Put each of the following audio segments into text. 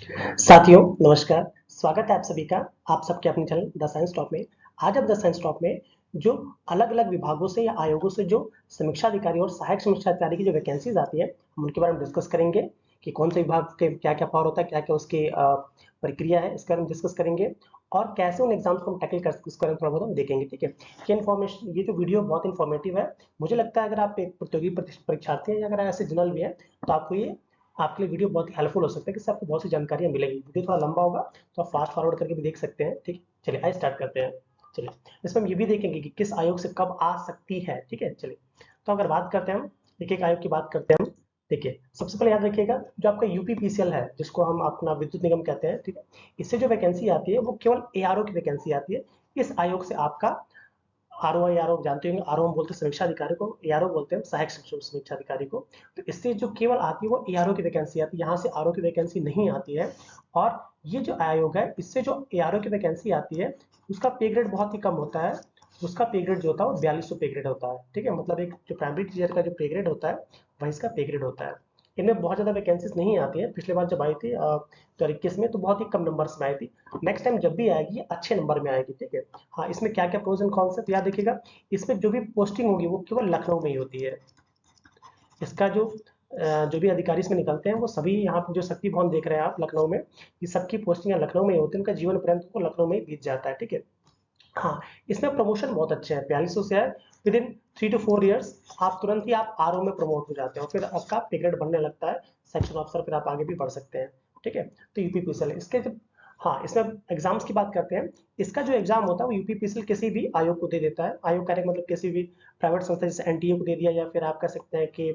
साथियों नमस्कार, स्वागत है आप सभी का आप सबके अपने चैनल द साइंस टॉप में। आज हम द साइंस टॉप में जो अलग-अलग विभागों से या आयोगों से जो समीक्षा अधिकारी और सहायक समीक्षा अधिकारी की जो वैकेंसीज आती है, हम उनके बारे में डिस्कस करेंगे कि कौन से विभाग के क्या-क्या पावर होता है, क्या-क्या उसकी प्रक्रिया है, इसके बारे में डिस्कस करेंगे और कैसे उन एग्जाम्स को हम टैकल कर इसके बारे में थोड़ा बहुत हम देखेंगे, ठीक है। ये इन्फॉर्मेशन ये जो वीडियो बहुत इन्फॉर्मेटिव है। मुझे लगता है अगर आप एक प्रतियोगी परीक्षार्थी हैं या अगर ऐसे जनरल भी हैं, तो आपको ये आपके लिए वीडियो बहुत ही हेल्पफुल हो सकता है कि इससे आपको बहुत सी जानकारियाँ मिलेंगी। वीडियो थोड़ा लंबा होगा तो आप फास्ट फॉरवर्ड करके भी देख सकते हैं, ठीक है। चलिए आइए स्टार्ट करते हैं। चलिए इसमें हम ये भी देखेंगे कि किस आयोग से कब आ सकती है, ठीक है। चलिए तो अगर बात करते हैं हम एक एक आयोग की बात करते हैं हम। देखिए सबसे पहले याद रखिएगा जो आपका यूपीपीसीएल है जिसको हम अपना विद्युत निगम कहते हैं, ठीक है। इससे जो वैकेंसी आती है वो केवल एआरओ की वैकेंसी आती है। इस आयोग से आपका आरओ एआरओ जानते होंगे, आरओ हम बोलते हैं समीक्षा अधिकारी को, एआरओ बोलते हैं सहायक समीक्षा अधिकारी को। तो इससे जो केवल आती है वो एआरओ की वैकेंसी आती है, यहाँ से आरओ की वैकेंसी नहीं आती है। और ये जो आयोग है इससे जो एआरओ की वैकेंसी आती है उसका पे ग्रेड बहुत ही कम होता है। उसका पे ग्रेड जो होता है वो 4200 पे ग्रेड होता है, ठीक है। मतलब एक जो प्राइमरी टीचर का जो पे ग्रेड होता है वही इसका पे ग्रेड होता है। इनमें बहुत ज़्यादा वैकेंसीज नहीं आती है। पिछले बार जब आई थी 2021 में तो बहुत ही कम नंबर्स में आई थी। नेक्स्ट टाइम जब भी आएगी ये अच्छे नंबर में आएगी, ठीक है। हाँ, इसमें क्या-क्या प्रोज एंड कॉन्स है तो याद रखिएगा इसमें जो भी पोस्टिंग होगी वो केवल लखनऊ में ही होती है। इसका जो भी अधिकारी इसमें निकलते हैं वो सभी यहाँ पे जो शक्ति भवन देख रहे हैं आप लखनऊ में, ये सबकी पोस्टिंग लखनऊ में ही होती है। उनका जीवन पर्यंत वो लखनऊ में ही बीत जाता है, ठीक है। हाँ, इसमें प्रमोशन बहुत अच्छे हैं। 4200 से है, विद इन 3 to 4 ईयर्स आप तुरंत ही आप आरओ में प्रमोट हो जाते हो, फिर आपका पे ग्रेड बढ़ने लगता है, सेक्शन ऑफिसर, फिर आप आगे भी बढ़ सकते हैं, ठीक है। तो यूपीपीसीएल इसके जब हाँ, इसमें एग्जाम्स की बात करते हैं। इसका जो एग्जाम होता है वो यूपीपीसीएल किसी भी आयोग को दे देता है। आयोग कहने का मतलब किसी भी प्राइवेट संस्था जैसे एनटीए को दे दिया या फिर आप कह सकते हैं कि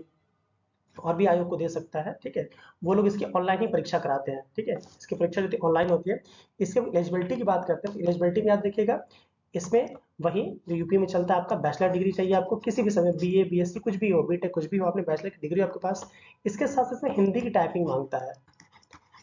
और भी आयोग को दे सकता है, ठीक है। वो लोग इसकी ऑनलाइन ही परीक्षा कराते हैं, ठीक है। इसकी परीक्षा जो ऑनलाइन होती है। इसके एलिजिबिलिटी की बात करते हैं तो एलिजिबिलिटी में याद रखिएगा इसमें वही जो यूपी में चलता है, आपका बैचलर डिग्री चाहिए आपको किसी भी समय, बीए बीएससी कुछ भी हो, बीटेक कुछ भी हो, आपने बैचलर की डिग्री आपके पास। इसके साथ साथ इसमें हिंदी की टाइपिंग मांगता है।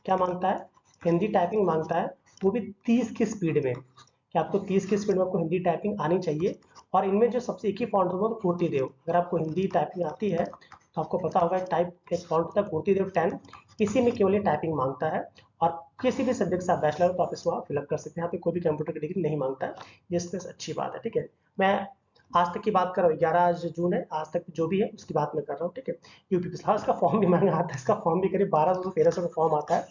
क्या मांगता है? हिंदी टाइपिंग मांगता है, वो भी 30 की स्पीड में, कि आपको 30 की स्पीड में आपको हिंदी टाइपिंग आनी चाहिए। और इनमें जो सबसे एक ही फॉन्ट होगा तो पूर्ति देव। अगर आपको हिंदी टाइपिंग आती है तो आपको पता होगा टाइप एक फॉन्ट होता है पूर्ति देव 10, इसी में केवल ये टाइपिंग मांगता है। और किसी भी सब्जेक्ट से आप बैचलर हो तो आप इसको फिलअप कर सकते हैं। यहाँ पे कोई भी कंप्यूटर की डिग्री नहीं मांगता है, ये इसमें अच्छी बात है, ठीक है। मैं आज तक की बात कर रहा हूँ, 11 आज जून है, आज तक जो भी है उसकी बात मैं कर रहा हूँ, ठीक है। यूपी पिछला इसका फॉर्म भी महंगा आता है, इसका फॉर्म भी करीब 1200 से 1300 का फॉर्म आता है,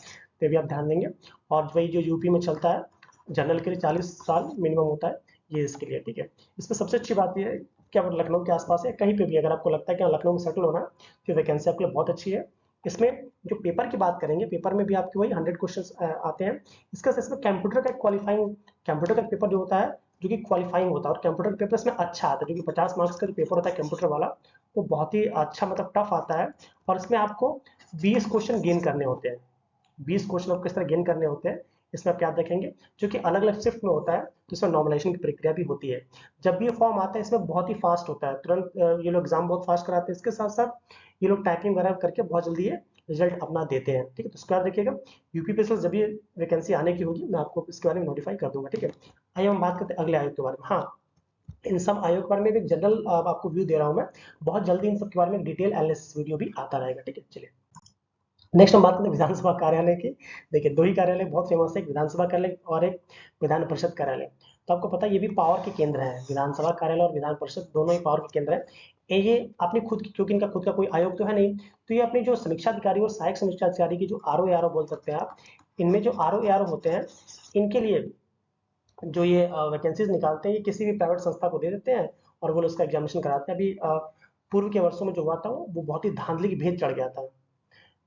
तो भी आप ध्यान देंगे। और वही जो यूपी में चलता है जनरल के लिए 40 साल मिनिमम होता है, ये इसके लिए, ठीक है। इसमें सबसे अच्छी बात यह है कि अगर लखनऊ के आसपास है कहीं पे भी अगर आपको लगता है कि हाँ, लखनऊ में सेटल होना है तो वैकेंसी आपके लिए बहुत अच्छी है। इसमें जो पेपर की बात करेंगे, पेपर में भी आपके वही 100 क्वेश्चन आते हैं। इसका इसमें कंप्यूटर का क्वालिफाइंग, कंप्यूटर का पेपर जो होता है जो कि क्वालिफाइंग होता है, और कंप्यूटर का पेपर इसमें अच्छा आता है, जो कि 50 मार्क्स का जो पेपर होता है कंप्यूटर वाला, वो बहुत ही अच्छा मतलब टफ आता है। और इसमें आपको 20 क्वेश्चन गेन करने होते हैं। 20 क्वेश्चन आपको किस तरह गेन करने होते हैं इसमें आप याद रखेंगे, जो कि अलग अलग शिफ्ट में होता है, तो इसमें नॉर्मलाइजेशन की प्रक्रिया भी होती है। जब भी ये फॉर्म आता है इसमें बहुत ही फास्ट होता है, तुरंत ये लोग एग्जाम बहुत फास्ट कराते हैं। इसके साथ साथ ये लोग टाइपिंग वगैरह करके बहुत जल्दी ये रिजल्ट अपना देते हैं, ठीक है। तो इसको याद रखिएगा, यूपी पे से जब भी वैकेंसी आने की होगी मैं आपको इसके बारे में नोटिफाई कर दूंगा, ठीक है। आइए हम बात करते हैं अगले आयोग के बारे में। हाँ, इन सब आयोग के बारे में एक जनरल आपको व्यू दे रहा हूँ मैं। बहुत जल्दी इन सब के बारे में डिटेल एनालिसिस वीडियो भी आता रहेगा, ठीक है। चलिए नेक्स्ट हम बात करते हैं विधानसभा कार्यालय की। देखिए दो ही कार्यालय बहुत फेमस है, एक विधानसभा कार्यालय और एक विधान परिषद कार्यालय। तो आपको पता है ये भी पावर के केंद्र हैं, विधानसभा कार्यालय और विधान परिषद दोनों ही पावर के केंद्र हैं। ये अपनी खुद की, क्योंकि इनका खुद का कोई आयोग तो है नहीं, तो ये अपनी जो समीक्षा अधिकारी और सहायक समीक्षा अधिकारी की जो आरओ एआरओ बोल सकते हैं आप, इनमें जो आरओ एआरओ होते हैं इनके लिए जो ये वैकेंसीज निकालते हैं ये किसी भी प्राइवेट संस्था को दे देते हैं और वो लोग उसका एग्जामिनेशन कराते हैं। अभी पूर्व के वर्षों में जो हुआ था वो बहुत ही धांधली की भेंट चढ़ गया था।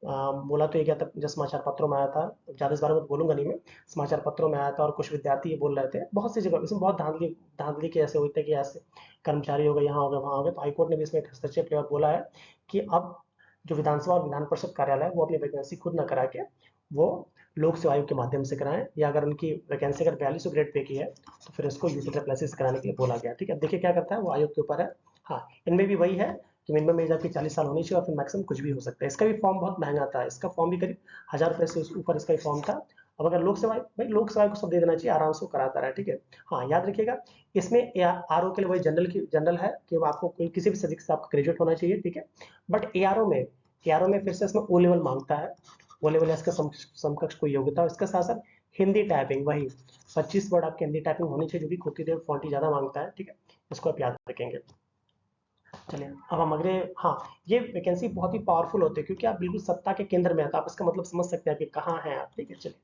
बोला तो ये क्या था, जो समाचार पत्रों में आया था, ज़्यादा इस बारे में तो बोलूंगा नहीं मैं। समाचार पत्रों में आया था और कुछ विद्यार्थी ये बोल रहे थे, बहुत सी जगह इसमें बहुत धांधली धांधली के ऐसे होते कि ऐसे कर्मचारी हो गए, यहाँ हो गए, वहाँ हो गए। तो हाईकोर्ट ने भी इसमें एक हस्तक्षेप लिया और बोला है कि अब जो विधानसभा और विधान परिषद कार्यालय है वो अपनी वैकेंसी खुद न करा के वो लोक सेवा आयोग के माध्यम से कराएं, या अगर उनकी वैकेंसी अगर 4200 ग्रेड पे की है तो फिर इसको यूपी ट्रिपल से कराने के लिए बोला गया, ठीक है। देखिए क्या करता है वो आयोग के ऊपर है। हाँ, इनमें भी वही है कि मिनिमम एज आपकी 40 साल होनी चाहिए और फिर मैक्सिमम कुछ भी हो सकता है। इसका भी फॉर्म बहुत महंगा था, इसका फॉर्म भी करीब 1000 रुपये से ऊपर इसका भी फॉर्म था। अब अगर लोक सेवा, भाई लोक सेवा को सब दे देना चाहिए, आराम से वो कराता रहा, ठीक है। हाँ, याद रखिएगा इसमें आरओ के लिए वही जनरल है कि आपको कोई किसी भी सब्जेक्ट से आपका ग्रेजुएट होना चाहिए, ठीक है। बट एआरओ में फिर से इसमें ओ लेवल मांगता है। वो लेवल इसके समकक्ष कोई योग्यता हो। इसके साथ साथ हिंदी टाइपिंग वही 25 वर्ड आपकी हिंदी टाइपिंग होनी चाहिए, जो कि खुद देर फॉन्टी ज़्यादा मांगता है, ठीक है, इसको आप याद रखेंगे। चलिए अब हम अगले, हाँ, ये वैकेंसी बहुत ही पावरफुल होती है क्योंकि आप बिल्कुल सत्ता के केंद्र में है, तो आप इसका मतलब समझ सकते हैं कि कहाँ हैं आप, ठीक है। चलिए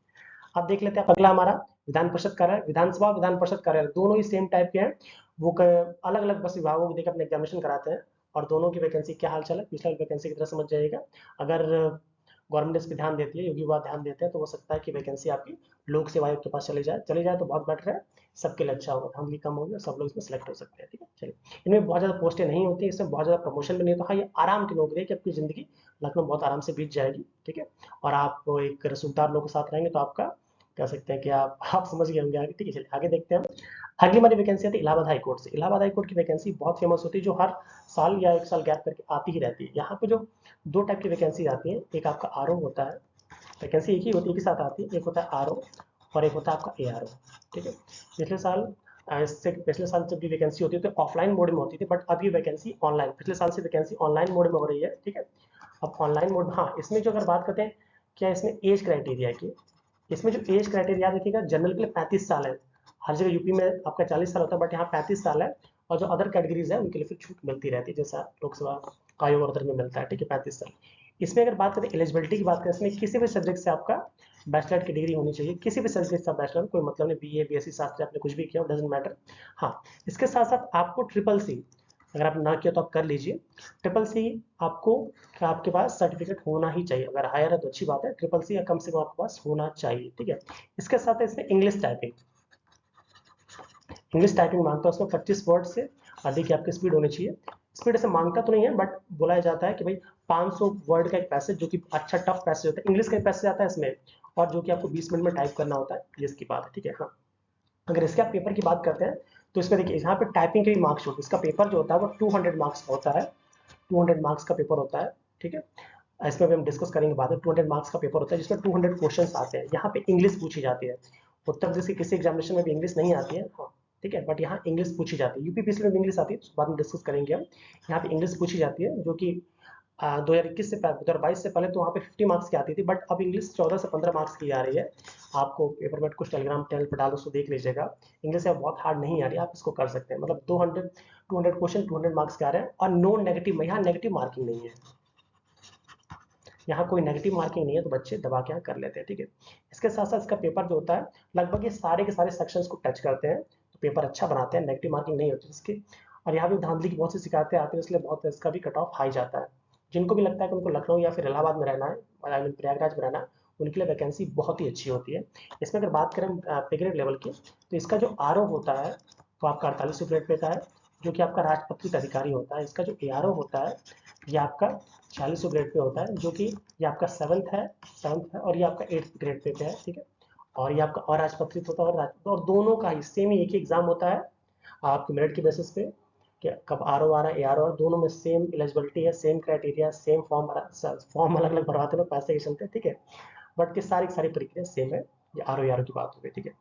अब देख लेते हैं अगला हमारा विधान परिषद कार्यालय। विधानसभा विधान परिषद कार्यालय दोनों ही सेम टाइप के हैं, वो अलग अलग बस विभागों को देकर अपने एग्जामिनेशन कराते हैं, और दोनों की वैकेंसी क्या हाल चाल है पिछले वैकेंसी की तरह समझ जाइएगा। अगर गवर्नमेंट इस पर ध्यान देती है, योगी बाबा ध्यान देते हैं, तो हो सकता है कि वैकेंसी आपकी लोक सेवा आयोग के पास चली जाए तो बहुत बेटर है, सबके लिए अच्छा होगा, धांधली कम होगी और सब लोग इसमें सेलेक्ट हो सकते हैं, ठीक है। चलिए इनमें बहुत ज़्यादा पोस्टें नहीं होती, इसमें बहुत ज़्यादा प्रमोशन भी नहीं होता। हाँ, ये आराम की नौकरी है कि आपकी ज़िंदगी लखनऊ बहुत आराम से बीत जाएगी, ठीक है, और आप एक रसूखदार लोगों के साथ रहेंगे तो आपका कह सकते हैं कि आप समझ गए होंगे आगे, ठीक है। चलिए आगे देखते हैं हम। अगली हमारी वैकेंसी आती है इलाहाबाद हाई कोर्ट से। इलाहाबाद हाई कोर्ट की वैकेंसी बहुत फेमस होती है, जो हर साल या 1 साल गैप करके आती ही रहती है। यहाँ पे जो 2 टाइप की वैकेंसी आती है, एक आपका आरओ होता है, वैकेंसी एक ही साथ आती है, एक होता है आरओ और एक होता है आपका एआरओ, ठीक है। पिछले साल इससे पिछले साल जब भी वैकेंसी होती है तो ऑफलाइन मोड में होती थी, बट अब ये वैकेंसी ऑनलाइन, पिछले साल से वैकेंसी ऑनलाइन मोड में हो रही है, ठीक है। अब ऑनलाइन मोड, हाँ, इसमें जो अगर बात करते हैं क्या इसमें एज क्राइटेरिया की, इसमें जो एज क्राइटेरिया देखिएगा, जनरल के लिए 35 साल है, हर जगह यूपी में आपका 40 साल होता है, बट यहाँ 35 साल है, और जो अदर कैटेगरीज है उनके लिए फिर छूट मिलती रहती है, जैसा लोकसभा आयोग और अदर में मिलता है, ठीक है, 35 साल। इसमें अगर बात करें एलिजिबिलिटी की बात करें, इसमें किसी भी सब्जेक्ट से आपका बैचलर की डिग्री होनी चाहिए, किसी भी सब्जेक्ट से बैचलर, कोई मतलब नहीं, बीए बीएससी शास्त्री आपने कुछ भी किया, डजेंट मैटर। हाँ, इसके साथ साथ आपको ट्रिपल सी, अगर आप ना किया तो आप कर लीजिए, ट्रिपल सी आपको, आपके पास सर्टिफिकेट होना ही चाहिए, अगर हायर है तो अच्छी बात है, ट्रिपल सी या कम से कम आपके पास होना चाहिए, ठीक है। इसके साथ है इसमें इंग्लिश टाइपिंग मांगता है, उसमें 25 वर्ड से अधिक की आपकी स्पीड होनी चाहिए। स्पीड ऐसे मांगता तो नहीं है, बट बोला जाता है कि भाई 500 वर्ड का एक पैसेज, जो कि अच्छा टफ पैसेज होता है, इंग्लिश का एक पैसेज आता है इसमें, और जो कि आपको 20 मिनट में टाइप करना होता है, ये इसकी बात है, ठीक है। हाँ, अगर इसके आप पेपर की बात करते हैं तो इसमें देखिए यहाँ पे टाइपिंग के भी मार्क्स होते हैं, इसका पेपर जो होता है वो 200 मार्क्स का होता है, 200 मार्क्स का पेपर होता है, ठीक है। इसमें भी हम डिस्कस करेंगे बाद में। 200 मार्क्स का पेपर होता है जिसमें 200 क्वेश्चंस आते हैं, यहाँ पे इंग्लिश पूछी जाती है। उत्तर प्रदेश के किसी एग्जामिनेशन में भी इंग्लिश नहीं आती है, हाँ, ठीक है, बट यहाँ इंग्लिश पूछी जाती है। यूपी पिछले में इंग्लिश आती है, बाद में डिस्कस करेंगे हम। यहाँ पे इंग्लिश पूछी जाती है, जो कि 2021 से 2022 से पहले तो वहाँ पे 50 मार्क्स की आती थी, बट अब इंग्लिश 14 से 15 मार्क्स की आ रही है। आपको पेपर में कुछ टेलीग्राम चैनल पर डालो, उसको देख लीजिएगा। इंग्लिश अब बहुत हार्ड नहीं आ रही है, आप इसको कर सकते हैं, मतलब 200 क्वेश्चन 200 मार्क्स के आ रहे हैं, और नो नेगेटिव, यहाँ नेगेटिव मार्किंग नहीं है, यहाँ कोई नेगेटिव मार्किंग नहीं है, तो बच्चे दबा के यहाँ कर लेते हैं, ठीक है। इसके साथ साथ इसका पेपर जो होता है लगभग ये सारे के सारे सेक्शंस को टच करते हैं, तो पेपर अच्छा बनाते हैं, नेगेटिव मार्किंग नहीं होती इसकी। और यहाँ भी धांधली की बहुत सी शिकायतें आती है, इसलिए बहुत इसका भी कट ऑफ हाई जाता है। जिनको भी लगता है कि उनको लखनऊ या फिर इलाहाबाद में रहना है, प्रयागराज में रहना है, उनके लिए वैकेंसी बहुत ही अच्छी होती है। इसमें अगर बात करें पे ग्रेड लेवल की, तो इसका जो आरओ होता है वो आपका 48 ग्रेड पे का है, जो कि आपका राजपत्रित अधिकारी होता है। इसका जो एआरओ होता है ये आपका 40 ग्रेड पे होता है, जो कि ये आपका सेवन्थ है और ये आपका 8th ग्रेड पे है, ठीक है। और ये आपका और राजपत्रित होता है, और दोनों का ही सेम ही एक ही एग्जाम होता है आपके मेरिट के बेसिस पे, कि कब आर ओ आ रहा है, ए आर ओ, दोनों में सेम एलिजिबिलिटी है, सेम क्राइटेरिया, सेम फॉर्म अलग अलग भरवाते हैं पैसे के चलते, ठीक है, बट की सारी प्रक्रिया सेम है। ये आर ओ की बात हो गई, ठीक है।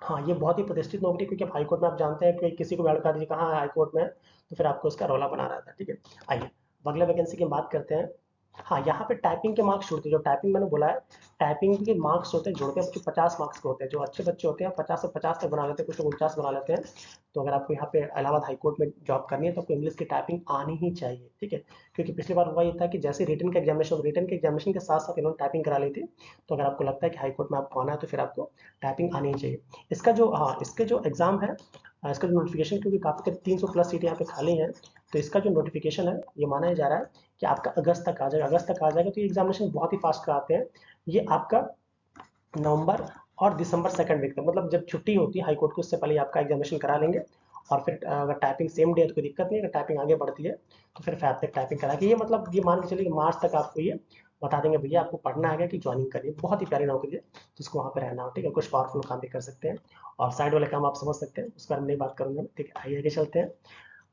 हाँ, ये बहुत ही प्रतिष्ठित नौकरी है, क्योंकि अब हाईकोर्ट में आप जानते हैं कि किसी को भी लड़का दीजिए कहाँ हाईकोर्ट में है, तो फिर आपको उसका रौला बना रहता है, ठीक है। आइए अगले वैकेंसी की बात करते हैं। हाँ, यहाँ पे टाइपिंग के मार्क्स जुड़ते हैं, जो टाइपिंग मैंने बोला है, टाइपिंग के मार्क्स होते हैं जुड़ते हैं, 50 मार्क्स के होते हैं, जो अच्छे बच्चे होते हैं 50 से 50 तक बना लेते हैं, कुछ लोग 49 बना लेते हैं। तो अगर आपको यहाँ पे इलाहाबाद हाईकोर्ट में जॉब करनी है तो आपको इंग्लिश की टाइपिंग आनी ही चाहिए, ठीक है, क्योंकि पिछली बार हुआ ये था कि जैसे रिटन के एग्जामिनेशन के साथ साथ इन्होंने टाइपिंग करा ली थी। तो अगर आपको लगता है कि हाईकोर्ट में आपको आना है तो फिर आपको टाइपिंग आनी ही चाहिए। इसका जो, हाँ, इसके जो एग्ज़ाम है, इसका जो नोटिफिकेशन, क्योंकि काफ़ी 300 प्लस सीटें यहाँ पे खाली हैं, तो इसका जो नोटिफिकेशन है ये माना जा रहा है कि आपका अगस्त तक आ जाएगा। अगस्त तक आ जाएगा तो ये एग्जामिनेशन बहुत ही फास्ट कराते हैं। ये आपका नवंबर और दिसंबर सेकंड वीक तक, मतलब जब छुट्टी होती है हाईकोर्ट की उससे पहले आपका एग्जामिनेशन करा लेंगे। और फिर अगर टाइपिंग सेम डे है तो कोई दिक्कत नहीं है, अगर टाइपिंग आगे बढ़ती है तो फिर फैब तक टाइपिंग करा के, ये मतलब ये मान के चलिए कि मार्च तक आपको ये बता देंगे भैया आपको पढ़ना है कि ज्वाइनिंग करनी है। बहुत ही प्यारी नौकरी है, जिसको वहाँ पे रहना हो, ठीक है, कुछ पावरफुल काम भी कर सकते हैं, और साइड वाले काम आप समझ सकते हैं, उसके बारे में नहीं बात करूँगा मैं, ठीक है। आइए आगे चलते हैं।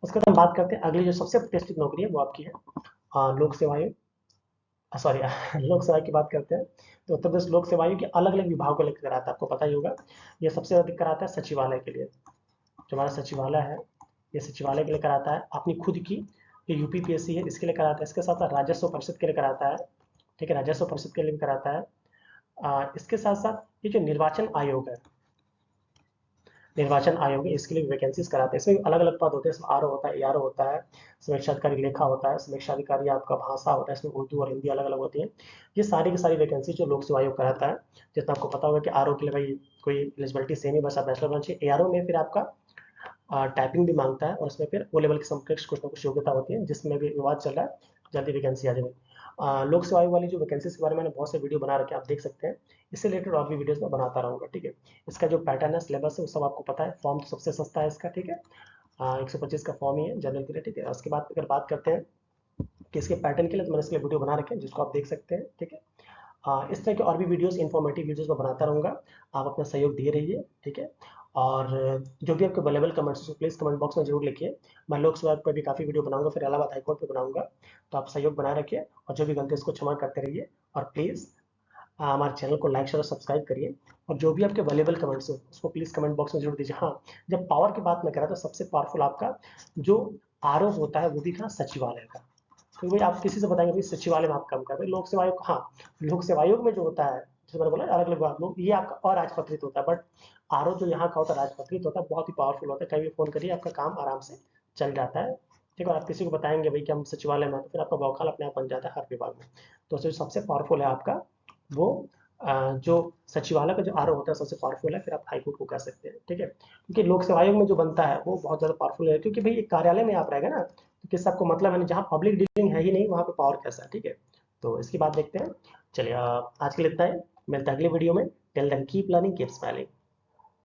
उसके बाद हम बात करते हैं अगली जो सबसे प्रतिष्ठित नौकरी है वो आपकी है लोक सेवा आयोग, सॉरी लोक सेवा की बात करते हैं। तो उत्तर प्रदेश लोक सेवा आयोग के अलग अलग विभागों को लेकर कराता है, आपको पता ही होगा। ये सबसे अधिक कराता है सचिवालय के लिए, जो हमारा सचिवालय है ये सचिवालय के लिए कराता है अपनी खुद की, ये यूपीपीएससी है इसके लिए कराता है। इसके साथ साथ राजस्व परिषद के लिए कराता है, ठीक है, राजस्व परिषद के लिए भी कराता है। इसके साथ साथ ये जो निर्वाचन आयोग है, निर्वाचन आयोग है, इसके लिए वैकेंसीज कराते हैं। इसमें अलग अलग पद होते हैं, इसमें आरओ होता है, एआरओ होता है, समीक्षा अधिकारी लेखा होता है, समीक्षा अधिकारी आपका भाषा होता है, इसमें उर्दू और हिंदी अलग अलग होती है। ये सारी की सारी वैकेंसी जो लोक सेवा आयोग कराता है। जितना आपको पता होगा कि आरओ के लिए भाई कोई एलिजिबिलिटी सेम ही, बस आप बैचलर बनना चाहिए। एआरओ में फिर आपका टाइपिंग भी मांगता है, और उसमें फिर ओ लेवल के समकक्ष कुछ ना कुछ योग्यता होती है, जिसमें भी विवाद चल रहा है, जल्दी वैकेंसी आ जाएगी। लोक सेवा आयोग वाली जो वैकेंसीज के बारे में मैंने बहुत से वीडियो बना रखे हैं, आप देख सकते हैं। इससे रिलेटेड और भी वीडियोस मैं बनाता रहूँगा, ठीक है। इसका जो पैटर्न है, सिलेबस है, वो सब आपको पता है। फॉर्म तो सबसे सस्ता है इसका, ठीक है। 125 का फॉर्म ही है जनरल के लिए, ठीक है। उसके बाद अगर बात करते हैं कि इसके पैटर्न के लिए, तो मैंने इसके लिए वीडियो बना रखे हैं, जिसको आप देख सकते हैं, ठीक है। इस तरह के और भी वीडियोस, इन्फॉर्मेटिव वीडियोस मैं बनाता रहूँगा। आप अपना सहयोग दिए रहिए, ठीक है। और जो भी आपके available comments, please comment box में जरूर लिखिए। मैं लोक सेवा पर भी काफ़ी वीडियो बनाऊंगा, फिर इलाहाबाद हाईकोर्ट पर बनाऊंगा। तो आप सहयोग बनाए रखिए, और जो भी गलती है उसको क्षमा करते रहिए। और प्लीज़ हमारे चैनल को लाइक शेयर और सब्सक्राइब करिए। और जो भी आपके अवेलेबल कमेंट्स हो, उसको प्लीज़ कमेंट बॉक्स में जरूर दीजिए। हाँ, जब पावर की बात मैं करा, तो सबसे पावरफुल आपका जो आरोप होता है, वो भी था सचिवालय का। तो भाई आप किसी से बताएंगे भाई सचिवालय में आप काम कर रहे हैं, लोक सेवा आयोग, हाँ, लोक सेवा आयोग में जो होता है, जैसे मैंने बोला अलग अलग विभाग, लोग ये आपका अराजपत्रित होता है, बट आरओ जो यहाँ का होता है राजपत्रित होता है, बहुत ही पावरफुल होता है। कहीं भी फोन करिए, आपका काम आराम से चल जाता है, ठीक है। और आप किसी को बताएंगे भाई कि हम सचिवालय में, तो फिर आपका बौखाल अपने आप बन जाता है हर विभाग में। तो जो सबसे पावरफुल है आपका, वो जो सचिवालय का जो आरओ होता है, सबसे पावरफुल है। फिर आप हाईकोर्ट को कह सकते हैं, ठीक है। क्योंकि लोक सेवा आयोग में जो बनता है, वो बहुत ज़्यादा पावरफुल है, क्योंकि भाई एक कार्यालय में आप रहेगा ना, तो किससे आपको मतलब है नहीं, जहाँ पब्लिक डीलिंग है ही नहीं, वहाँ पे पावर कैसा है, ठीक है। तो इसकी बात देखते हैं। चलिए, आज के लिए इतना ही। मिलता है अगले वीडियो में। Till then keep learning, keep smiling.